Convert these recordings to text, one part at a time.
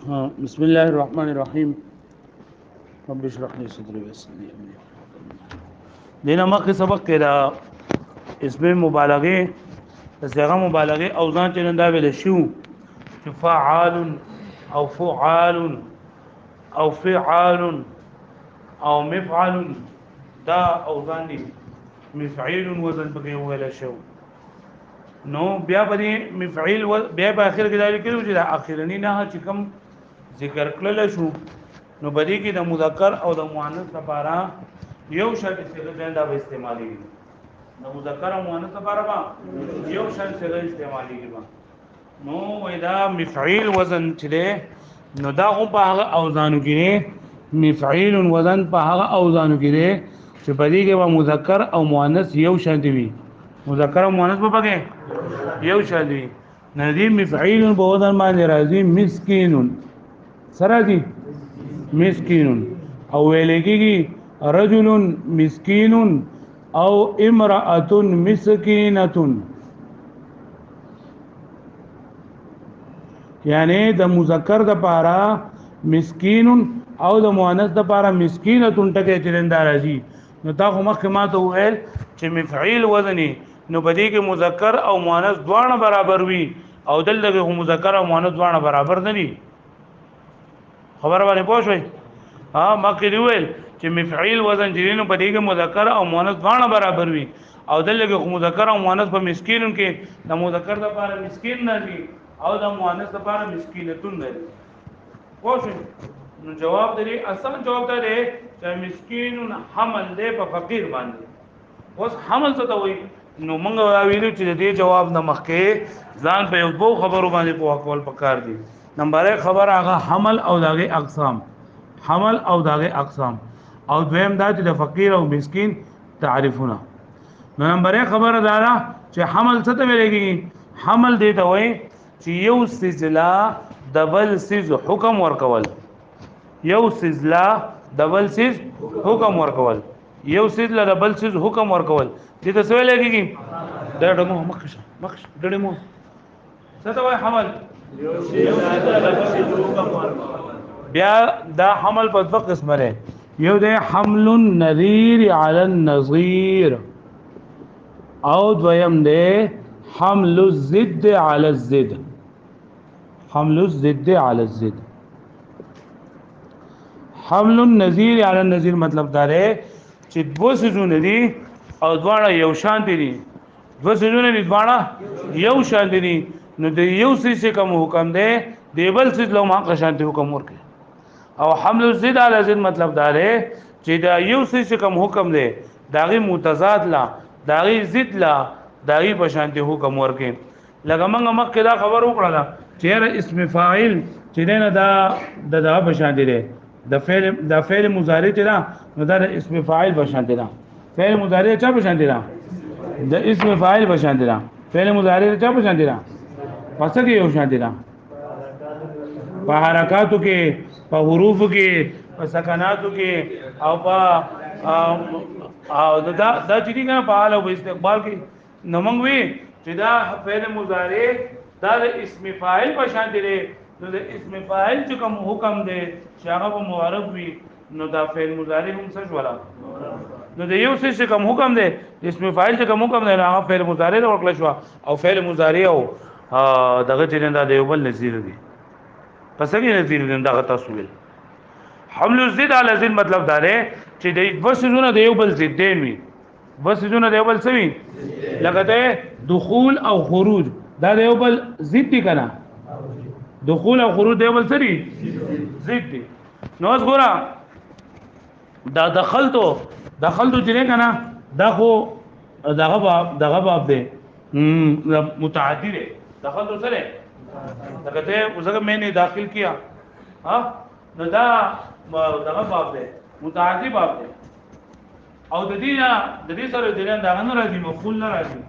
بسم الله الرحمن الرحيم. رب اشرح لي صدري ويسر لي امري. دینه مخکې سبق کې دا اسم مبالغه صيغه مبالغه اوزان چې دا ویل شو چې فعال او فعال او فعال او مفعل دا اوزان دي. مفعول وزن پکې ویل شو نو بیا باندې مفعول بیا په اخر کې دا لیکلو چې دا اخرنی نه چې کوم ذکر کړل شو نو بدی کې د مذکر او د مؤنث لپاره یو شرط څنګه دا به استعمالي د مذکر او مؤنث لپاره با یو شرط څنګه استعمالي نو وېدا مفعول وزن چې نو دا هم په هغه اوزانو کې مفعول وزن په هغه اوزانو کې چې بدی کې به مذکر او مؤنث یو شرط وي مذکر او مؤنث په پکې یو شرط وي ندی مفعول په وزن باندې راځي مسکینون سره دي مسکین او ویلګي رجل مسکین او امراه مسکینه یعنی د مذکر د پاره مسکین او د مؤنث د پاره مسکینه ټکه چرندار راځي نو تا خو مخکې ما ته ویل چې مفعول وزنی نو بدی کې مذکر او مؤنث دواړه برابر وي او دلته مذکر او مؤنث دواړه برابر نه دي خبر باندې پوه شئ مخکې ویل چې مفعول وزن جرینو په دې کې مذکر او مؤنث دواړه برابر وي او دلته مذکر او مؤنث په مسکینون کې د مذکر لپاره مسکین نه دي او د مؤنث لپاره مسکینتون نه دي پوه شئ نو جواب دی اصل جواب دی چې مسکینون حمل دی په فقیر باندې اوس حمل څه ته وایي نو موږ ویلو چې دې جواب نه مخکې ځان په یو بو خبرو باندې په اقوال پکار دي نمبر 1 خبر هغه حمل او داغه اقسام حمل او داغه اقسام او دویم دا چې د فقیر او مسکین تعریفونه نو نمبر 1 خبر دا چې حمل څه ته ویلېږي حمل دې ته وایي چې یو سلسله دبل سیز حکم ورکول یو سلسله دبل سیز حکم ورکول یو سلسله دبل سیز حکم ورکول دې ته څه ویلېږي دا دمو مخش دړمو څه ته وایي حمل بیا دا حمل په دوه قسمه لري یو دی حمل النذير على النظير او دویم دی حمل الضد على الضد حمل الضد على الضد حمل النذير على النظير مطلب دا دی چې دوه سيزونه دي او دواړه یو شان دي دوه سيزونه دي دواړه یو شان دي نو د یو څه کوم حکم دی دی بل څه لو ما قشانته حکم ورکړي او حمل الزد علی زد مطلب دا دی چې دا یو څه کوم حکم دی داغي متضاد لا داغي ضد لا داغي بشانته حکم ورکړي لکه موږ مخکې دا خبر وکړه چې اسم فاعل چې نه دا بشانته دی د فعل مضارع چې دا نو دا اسم فاعل بشانته دی فعل مضارع چا بشانته دی د اسم فاعل بشانته دی فعل مضارع چا بشانته دی پس کې یو شان دي په حرکاتو کې په حروف کې په سکناتو کې او په دا چې دغه په حال او استقبال کې نومنګ وي چې دا فعل مضارع دا د اسم فاعل په شان دي نو د اسم فاعل چې کوم حکم دی چې هغه په معرب وي نو دا فعل مضارع هم څه ولا نو د یو څه کوم حکم دی اسم فاعل چې کوم حکم دی هغه فعل مضارع ورکړل شو او فعل مضارع او دغه چې دا د یو بل نظیر دي پس کې نظیر دي دغه تاسو ویل حمل الزد علی زد مطلب دا دی چې د وسونه د یو بل ضدین وي وسونه د یو بل سوي لکه دخول او خروج دا د یو بل ضد دي کنه دخول او خروج د یو بل سری ضد دي نو وګوره دا دخلتو چې کنه دا خو دغه باب دی متعدی دی دخل تو سره دغه وزګه میں نے داخل کیا ها نو دا دغه باب دی متعدی باب دی او د دې سره د دې دا نه راځي مفعول نه راځي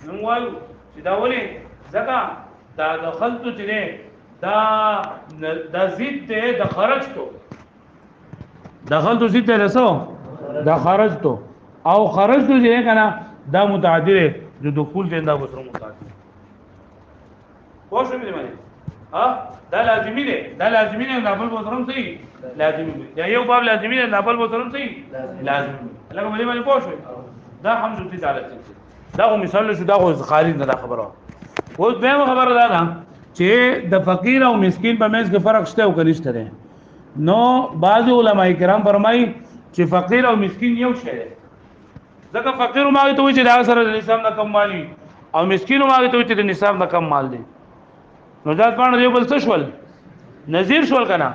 نو وایو چې دا ولې ځکه دا دخلت چې دا زید دی د خرجتو دخلت زید دی رسو دا خرجتو او خرجتو چې کنه دا متعدی دی جو دخول دیندا وسره متعدی پوه شو مې باندې ها دا لازمی دی دا لازمی دی دا بل وسرم صحیح لازمی دی دا یو باب لازمی دی دا بل وسرم صحیح لازمی لکه ملي باندې پوه شو دا حمزه تی تعالی دا خو مثال شو دا خو خارج نه خبره اوس به خبره ده چې د فقیر او مسکین په منځ کې فرق شته او کنيشته ده نو بعض علما کرام فرمایي چې فقیر او مسکین یو شی دی ځکه فقیر ماوي ته چې دا سره د نصاب نه کم مالي او مسکین ماوي ته چې د نصاب نه کم مال دی نو ځات باندې یو بل څه شول نذیر شول کنه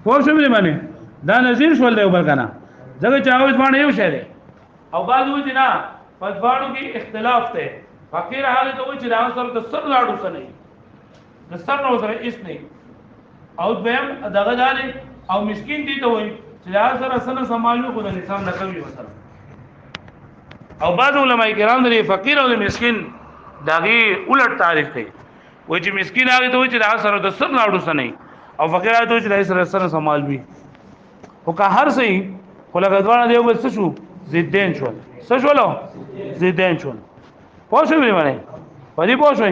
پوه شو مې باندې دا نذیر شول دی بل کنه ځکه چې هغه باندې یو شی دی او بعض وځي نه پس باندې کې اختلاف دی فقیر حالت ته چې دا سره د سر لاړو څه نه د سر نو سره هیڅ نه او بهم دغه ځانې او مسکین دي ته وایي چې دا سره سره سمالو خو د نظام نه کوي وسره او بعض علماء کرام د فقیر او د مسکین دغه الټ تعریف کوي وایي چې مسکین هغه ته وایي چې دا سره د سر لاړو څه نه او فقیر هغه ته وایي چې دا سره سره سمال وي او که هر څه خو لږ ځوان دی بل څه شو زیدین شو څه شولو زیدین شو پوه شو مې باندې پدې پوه شو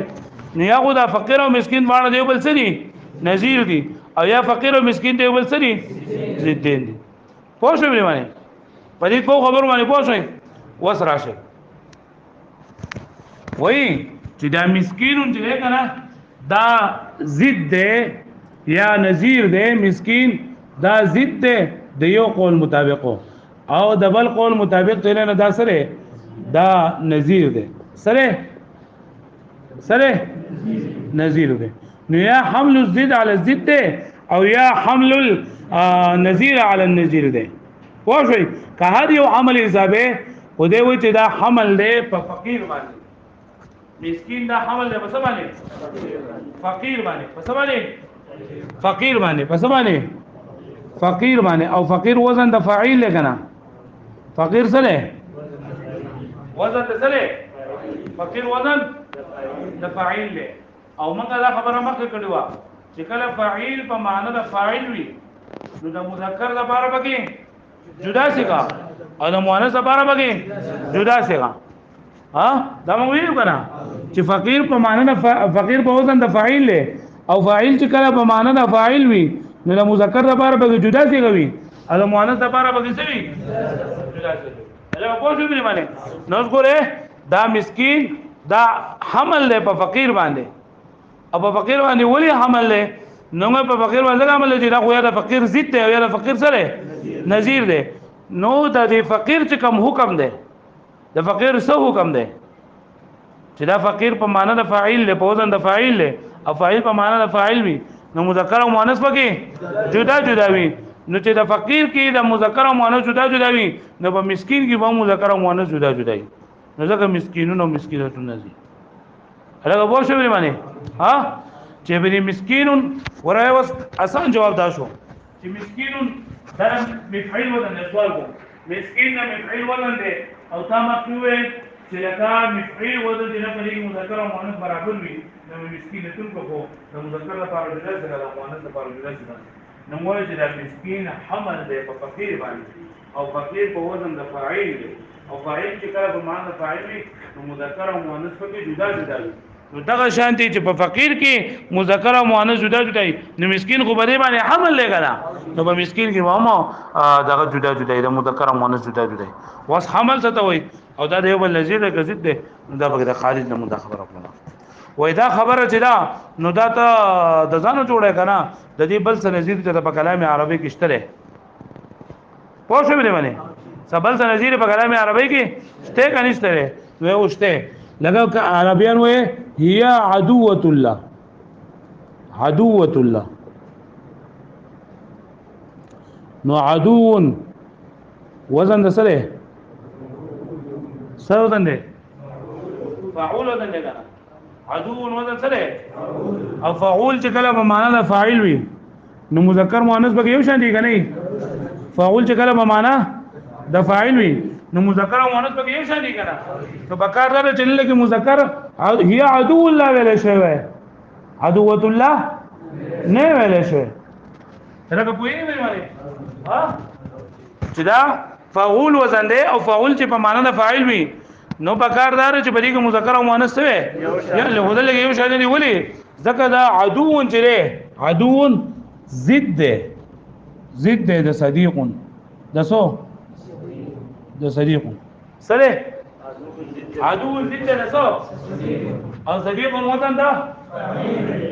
نو یا خو دا فقیر او مسکین باندې دی بل څه دي نذیر دي او یا فقیر او مسکین دی بل څه دي زیدین دي پوه شو مې باندې پدې کو خبر باندې پوه شو وس راشه وای چې دا مسکین چې کنه دا ضد دی یا نذیر دی مسکین دا ضد دی د یو قول مطابق او د بل قول مطابق ته نه دا سره دا نذیر دی سره نذیر دی نو یا حمل الزد على الزد دی او یا حمل النذیر على النذیر دی پوه شئ که هر یو عمل حسابه و دی وی چې دا حمل دی په فقیر باندې مسکین دا حمل دی په څه باندې فقیر باندې په څه باندې فقیر باندې په څه باندې فقیر باندې او فقیر وزن د فاعل لګنا فقیر سره وزن د سره فقیر وزن د فاعل له او موږ دا خبره مخکې کړې و چې کله فاعل په معنی د فاعل وي نو د مذکر لپاره بګي جدا سیګه او د مؤنث لپاره بګي جدا سیګه ها دا موږ ویلو کنه چې فقیر په معنی د فقیر په وزن د فاعل له او فاعل چې کله په معنی د فاعل وي نو د مذکر لپاره بګي جدا سیګه وي او د مؤنث لپاره بګي څه وي جدا سیګه هغه په څه دی باندې نو ګوره دا مسکین دا حمل له په فقیر باندې او په فقیر باندې ولی حمل له نو په فقیر باندې حمل دی دا خو یا د فقیر ضد دی او یا د فقیر سره نذیر دی نو د فقیر چې کوم حکم دی د فقیر څه حکم دی چې دا فقیر په معنی د فاعل له په وزن د فاعل له او فاعل په معنی د فاعل وي نو مذکر او مؤنث پکې جدا جدا وي نو چې د فقیر کې د مذکر او مؤنث جدا جدا وي نو په مسکین کې به مذکر او مؤنث جدا جدا وي نو ځکه مسکینون او مسکیناتون نزي هغه به شو به معنی ها چې به مسکینون ورای وس آسان جواب دا شو چې مسکینون دا مفعول وزن سوال کو مسکین نه مفعول وزن دی او تا مخوي چې لکه مفعول وزن دی نه په دې مذکر او مؤنث برابر وي نو مسکینتون کو د مذکر لپاره جدا څنګه د مؤنث لپاره جدا څنګه نو موږ چې د مسکین حمل دی په فقیر باندې او فقیر په وزن د فاعل دی او فاعل چې کله په معنی فاعل وي نو مذکر او مؤنث پکې جدا جدا وي نو دغه شانتي چې په فقیر کې مذکر او مؤنث جدا جدا وي نو مسکین خو بری باندې حمل لګا نو په مسکین کې مامو دغه جدا جدا وي د مذکر او مؤنث جدا جدا وي واس حمل څه ته وي او دا یو بل نظیر د ضد دی نو دا به د خارج نه مونږ خبره کوله وای دا خبره چې دا نو دا ته د ځانو جوړه کنه د دې بل څه نظیر ته په کلام عربي کې شته پوه شو به باندې سبل څه نظیر په کلام عربي کې شته کنيشته وي اوشته لګو عربيان وې هي عدوه الله نو عدو وزن د سره وزن دی فاعول وزن دی عدو وزن سره او فاعول چې کله په معنا د فاعل وي نو مذکر مؤنث به یو شان دي کنه فاعول چې کله په معنا د فاعل وي نو مذکر او مؤنث به یو شان دي کنه نو بکار دا چې لکه مذکر هي عدو الله ویل شوی عدوۃ الله نه ویل شوی راکه کوی نه ویل ها چې دا فاعول وزن دی او فاعول چې په معنا د فاعل وي نو بکار دا چې بری کې مذکر او مؤنث وي یا له هدا لګي یو شان دي ولي ځکه دا عدو چې دی عدو ضد دی ضد دی د صدیقون د سو د صدیقون سره عدو ضد نه سو او صدیقون وطن دا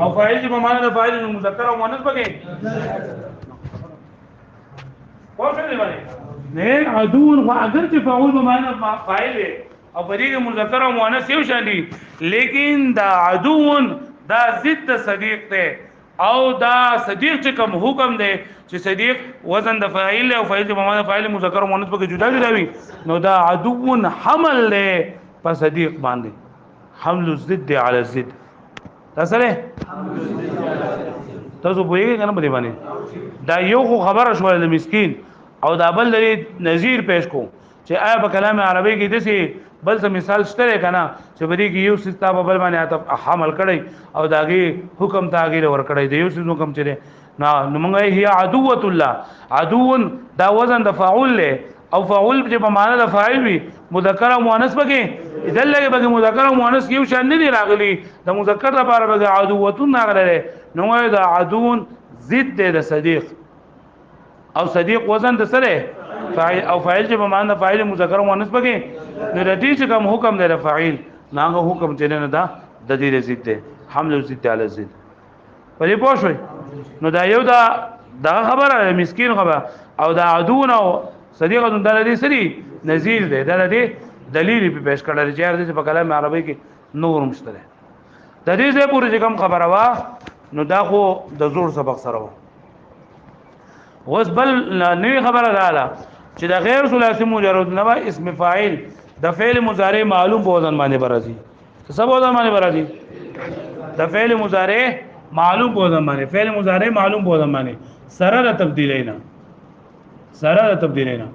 او فاعل چې په معنا د فاعل مذکر او مؤنث بګي پوښتنه دی باندې نه عدو خو اگر چې فاعل په معنا فاعل او په دې مذکر او مؤنث یو شان دي لیکن دا عدو دا ضد صدیق ته او دا صدیق چې کوم حکم دی چې صدیق وزن د فاعل او فاعل په معنا فاعل مذکر او مؤنث بګي جدا جدا وي نو دا عدو حمل له په صدیق باندې حمل الضد على الضد تاسو له تاسو پوهیږئ کنه په دې باندې دا یو خبره شو د مسکین او دا بل لري نظیر پیش کو چې آیا په کلام عربی کې دسي بل څه مثال شته کنه چې بری کې یو ستا په بل باندې عطف حمل کړي او داغي حکم تاغیر ور کړي دی یو څه حکم چره نو موږ هي عدوه الله عدو دا وزن د فاعل له او فاعل چې په معنا د فاعل وي مذکر او مؤنث بګي اذن لګي بګي مذکر او مؤنث یو شان نه دي راغلي د مذکر لپاره بګي عدوتون راغلي نو دا عدو ضد د صدیق او صدیق وزن د سره فاعل او فاعل چې په معنا فاعل مذکر او مؤنث بګي نو د دې چې کوم حکم دی فاعل ناغه حکم چې نه دا د دې ضد دی حمل ضد علی ضد په دې پوه شئ نو دا یو دا خبره مسکین خبره او دا عدو او صدیق د دې سری نظیر دی دا دې دلیل په پیش کړل چې هر دې په کلام عربی کې نور مشته د دې څخه پوره کوم خبره وا نو دا خو د زور سبق سره وس بل نوې خبره ده چې دا غیر ثلاثي مجرد نه اسم فاعل د فعل مضارع معلوم په وزن باندې برازي څه په وزن باندې برازي د فعل مضارع معلوم په وزن باندې فعل مضارع معلوم په وزن باندې سره د تبدیلینا سره د تبدیلینا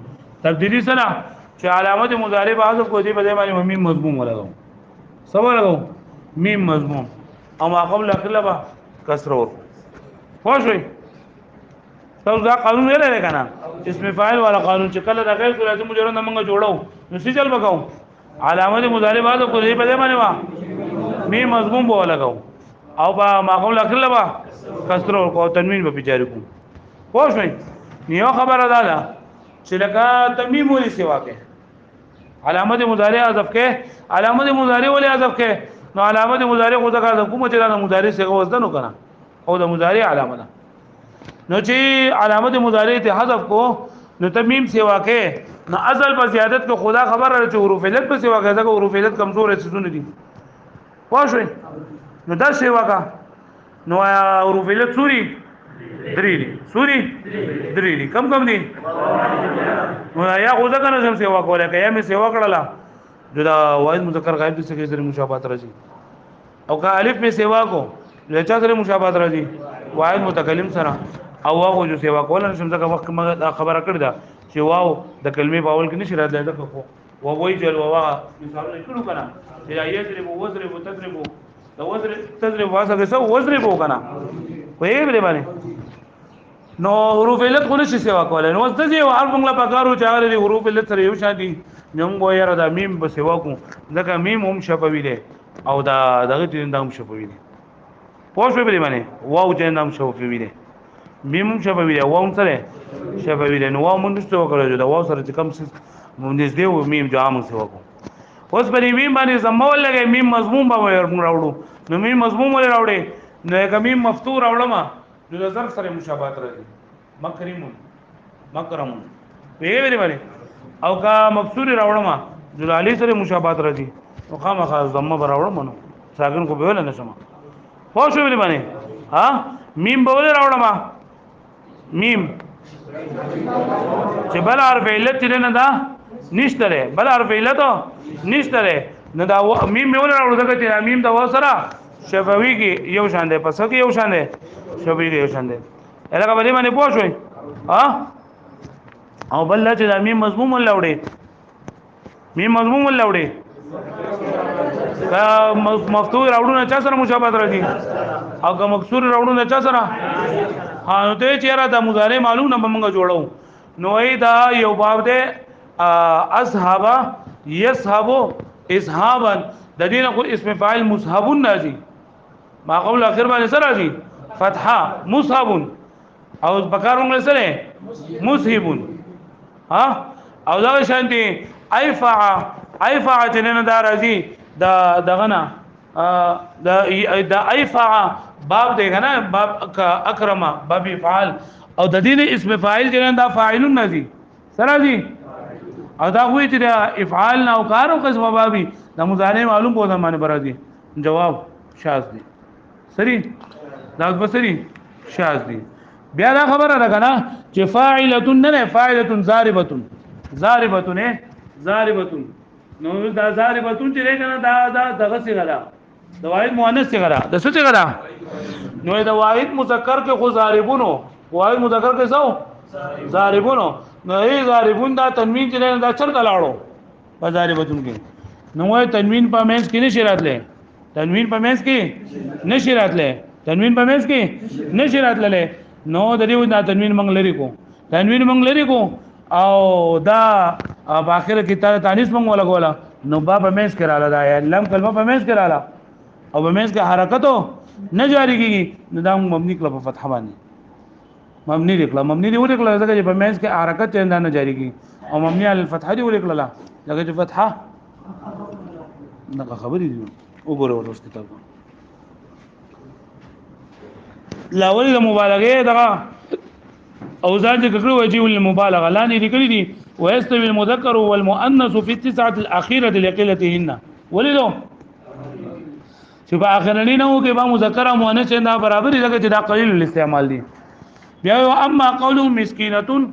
تبدیلی سره چې علامت مضارع په حذف کو دي په باندې میم مضموم ولګو سبا لګو میم مضموم او ما قبل اخلبه کسر ور خوشوي تاسو دا قانون نه لري کنه اسم فاعل والا قانون چې کله د غیر ثلاثي مجرد موږ جوړو نو څه چل وکاو علامت مضارع بعد کو دې په دې باندې وا می مضمون به لګاو او با ماقول اخر لبا کسر او تنوین به بيچاري کو خوښ وي نیو خبره ده چې لکه تمیم ولې سیوا کې علامت مضارع حذف کې علامت مضارع ولې حذف کې نو علامت مضارع خو ځکه د کومه چې د مضارع څخه وزن کنه او د مضارع علامه ده نو چې علامت مضارع ته حذف کو نو تمیم سیوا کې نو اصل په زیادت کو خدا خبر را چې حروف علت په سیوا کې ځکه حروف علت کمزور څه دي واښوي نو دا سیوا کا نو حروف علت سوري درې دي سوري درې دي کم دي نو یا خو ځکه نه سم سیوا کوله کې یا می سیوا کړله دا واحد مذکر غائب د څخه سره مشابهت راځي او که الف می سیوا کو لچا سره مشابهت راځي واحد متکلم سره او واو جو سیوا کول نشم ځکه وخت ما خبره کړی دا چې واو د کلمې په اول کې نشي راتلای دا خو و وای جل واو مثال کړو کنه چې یضرب وضرب تضرب دا وضرب تضرب واسه څه وضرب وکنه وې به باندې نو حروف علت خو نشي سیوا کولای نو ځکه یو حرف موږ په کارو چې هغه د حروف علت سره یو شان دي موږ وایره دا میم به سیوا کو ځکه میم هم شفوي دي او دا دغه دې هم شفوي دي پوه شو به باندې واو چې هم شفوي دي میم هم شفوي دي واو سره شفوي دي نو واو مونږ څه وکړو دا واو سره چې کم څه مونږ دې و میم جام سیوا کو اوس په میم باندې زمول لګي میم مضمون به راوړو نو میم مضمون ولې راوړې نو یک میم مفتوح راوړم نو د ظرف سره مشابهت راځي مکرمون مکرمون وی باندې او کا مکسور راوړم نو علی سره مشابهت راځي نو خامخا ضمه راوړم نو ساګن کو به ول نه سم خو شو ویل باندې ها میم به ول راوړم میم چې بل حرف علت نه دا نشته له بل حرف علت نشته له نو دا میم ول راوړل چې میم دا وسره شفوی کې یو شان دی پس کې یو شان دی شفوی کې یو شان دی الګا باندې باندې پوه شوي ها او بل چې دا میم مضمون ولاوړي میم مضمون ولاوړي کا مفتوح راوړو نه چا سره مشابهت راځي او کا مکسور راوړو نه چا سره ها نو ته چیرې دا مضارع معلوم نه موږ جوړو نو ای دا یو باب دی اصحابا یصحبو اصحابا د دې نه خو اسم فاعل مصحبون راځي ما قبل اخر باندې سره راځي فتحه مصحب او بکار موږ سره مصحب ها او دا شانتي ایفع جنن دا راځي دا دغه نه دا ایفع باب دی کنه باب اکرمه باب فعال او د دې اسم فاعل جنن دا فاعلون نزي سره دي او دا وی چې دا افعال نه او کار او قسم بابي د مضارع معلوم په زمانه برازي جواب شاذ دي سری دا بسری شاذ دي بیا دا خبره ده کنه چې فاعله نه فاعله ضاربه نه ضاربه نو دا ضاربه چې کنه دا دغه څنګه ده د واحد مؤنث څنګه ده د څه څنګه ده نو د واحد مذکر کې خو ضاربونو واحد مذکر کې څو ضاربونو نو ای ضاربون دا تنوین چې دا چرته لاړو په ضاربتون کې نو وای تنوین په مینس کې نشی راتله تنوین په مینس کې نشی راتله تنوین په مینس کې نشی راتله نو د دې دا تنوین منګ لري کو او دا په اخر کې تانیث منګ ولا کولا نو با په مینس کې رااله دا لم کلمه په مینس کې رااله او په مینس کې حرکتو نه جاری کیږي نو دا مبني کله په فتح باندې مبني لیکلا مبني دی ولیکلا ځکه چې په مینس کې حرکت چنده نه جاری کی او مبني علی الفتح دی ولیکلا ځکه چې فتحه دغه خبرې دي وګوره ورسته کتاب لا ولې د مبالغه دغه اوزان چې کړو وجه المبالغه لاندې لیکلي دي ويستوي المذكر والمؤنث في التسعه الاخيره لقلتهن ولې چې په اخرنی نو کې با مذکر او مؤنث دا برابر دي ځکه چې دا قلیل الاستعمال دي بیا اما قولهم مسکینتون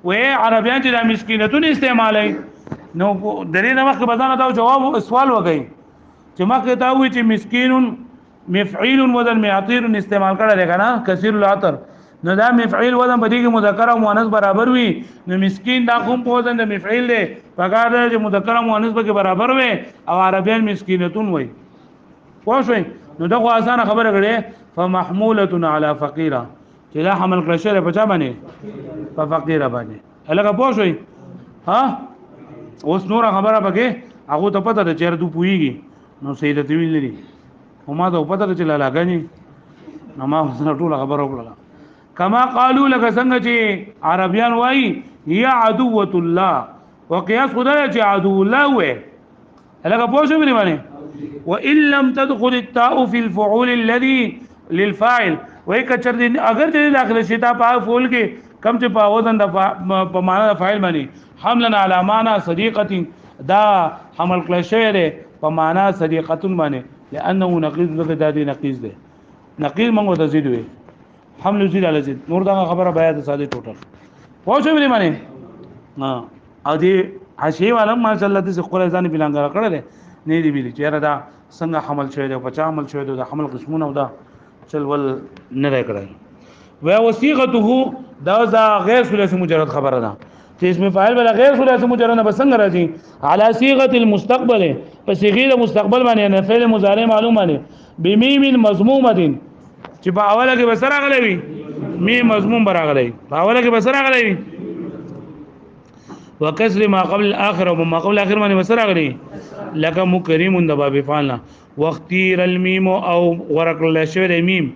و عربیان چې دا مسکینتون استعمالای نو درې نه مخ بدانه دا جواب سوال وګی چې مخ ته وی چې مسکینون مفعول وزن معطیر استعمال کړه دی کنه کثیر العطر نو دا مفعول وزن بدی کې مذکر او مؤنث برابر وي نو مسکین دا کوم په وزن د مفعول دی پکار دی چې مذکر او مؤنث به برابر وي او عربیان مسکینتون وي پوه شئ نو دا خو اسانه خبره کړي فمحموله علی فقیره چې دا حمل کړی شوی په چا باندې په فقیره باندې هلکه پوه شئ ها اوس نور خبره پکې هغه ته پته ده چې ردو پوېږي نو سیدت ویل لري وما ته پته ده چې لالاګنی نو ما سره ټول خبره وکړه کما قالو لکه څنګه چې عربیان وایي یا عدوه الله وقياس خدای چې عدو الله وې هلکه پوه شئ باندې وان لم تدخل التاء في الفعول الذي للفاعل وای کچر دي اگر دې داخله شي تا په فعل کې کم چې په وزن د په معنا د فاعل باندې حملنا علی معنا صدیقه دا حمل کله شوی دی په معنا صدیقه باندې لانه نقیض د دې نقیض دی نقیض موږ ته زید وي حمل زید علی زید نور دا خبره بیا د ساده ټوټل پوه شو ویلې معنی ها او دې حشی والا ماشاءالله دې خپل ځان بلانګره کړل نه دی ویلي چې دا څنګه حمل شوی دی په چا حمل شوی دی د حمل قسمونه او دا چل ول نه راکړای و وصيغته دا غیر ثلاثي مجرد خبره ده چې اسم فاعل بل غیر ثلاثي مجرد نه بسنګ راځي على صيغه المستقبل په صيغه مستقبل باندې نه فعل مضارع معلومه نه بميم مضمومه چې په اوله کې بسره غلې وي میم مضموم براغلې په اوله کې بسره غلې وي وکسر ما قبل الاخر وما قبل الاخر باندې بسره غلې لك مكرم د باب فعلنا واختير الميم او ورق الشعر ميم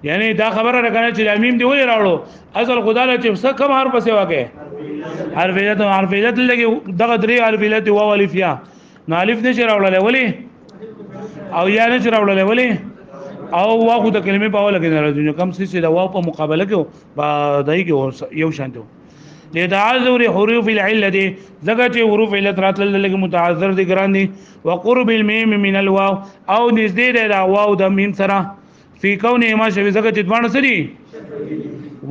یعنی دا خبره راکنه چې میم دی ولې راوړو اصل خدای چې څه کم حرف څه واکه حرف علت لګي دغه درې حرف علت او الف یا نو الف نشي راوړل ولې او یا نشي راوړل ولې او واخو د کلمې په اوله کې نه راځي کم څه دا واو په مقابله کې با دای کې یو شانته لتعذر حروف العله دي زګه چې حروف علت راتل لګي متعذر دي ګران دي وقرب الميم من الواو او نږدې ده واو د میم سره فی کونه ما شوی زګه چې دوانه سری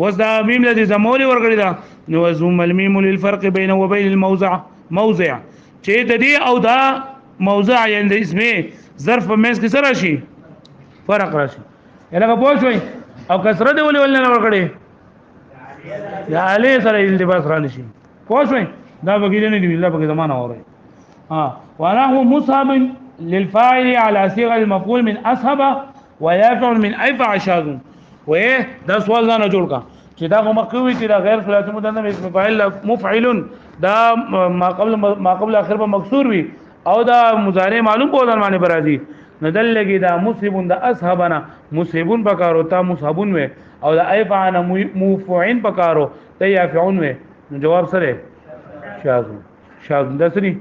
وز دا میم لدی زمول ورګړي دا نو زوم المیم للفرق بين وبين الموضع چې د دې او دا موضع یعنی د اسمه ظرف په مېس کې سره شي فرق راشي الهغه پوه شوي او کسره دی ولې ولنه ورګړي یا علی سره التباس را نشي پوه شوي دا بګیدل نه دی الله په زمانہ اوره ها وانا هو مصحب للفاعل على صيغه المفعول من اصحب ويفعل من ايفع شاذ و دا سوال نه جوړ کا چې دا مقوي چې دا غیر ثلاثي مدنه اسم فاعل مفعل دا ما قبل اخر په مکسور وي او دا مضارع معلوم په ځان باندې برازي ندلګي دا مصيبون د اصحابنا مصيبون پکارو تا مصحبون و او د ايفعنا موفعين پکارو ته يافعون و نو جواب سره شاذ شاذ دسري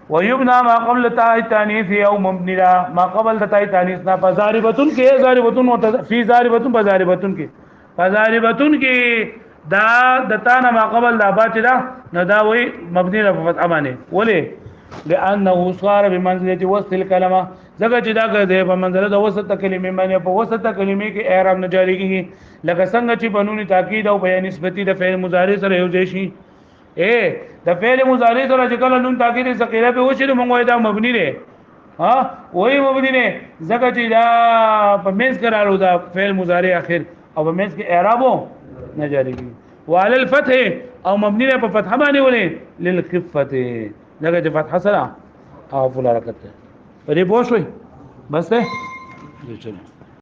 ويبنى ما قبل تاء التانيث او مبني لا ما قبل تاء التانيث نا فزاربتون کې زاربتون فی زاربتون بزاربتون کې فزاربتون کې دا دتانا ما قبل دا باچ دا نه دا وی مبني لا فتح باندې ولې لانه صار بمنزله وسط الكلمه زګه چې دا ګرځي په منزله د وسط کلمې باندې په وسط کلمې کې اعراب نه جاری کیږي لکه څنګه چې بنونی تاکید او بیان نسبتی د فعل مضارع سره یو ځای شي د فعل مضارع سره چې کله نون تاکید ثقيله په وشي نو موږ دا مبني دی ها وای مبني نه زګه چې دا په منځ کې راړو دا فعل مضارع اخر او په منځ کې اعرابو نه جاری کیږي وعلى الفتح او مبني په فتح باندې ولې للخفه لکه چې فتح سره او فل حرکت په دې پوه شوي بس ده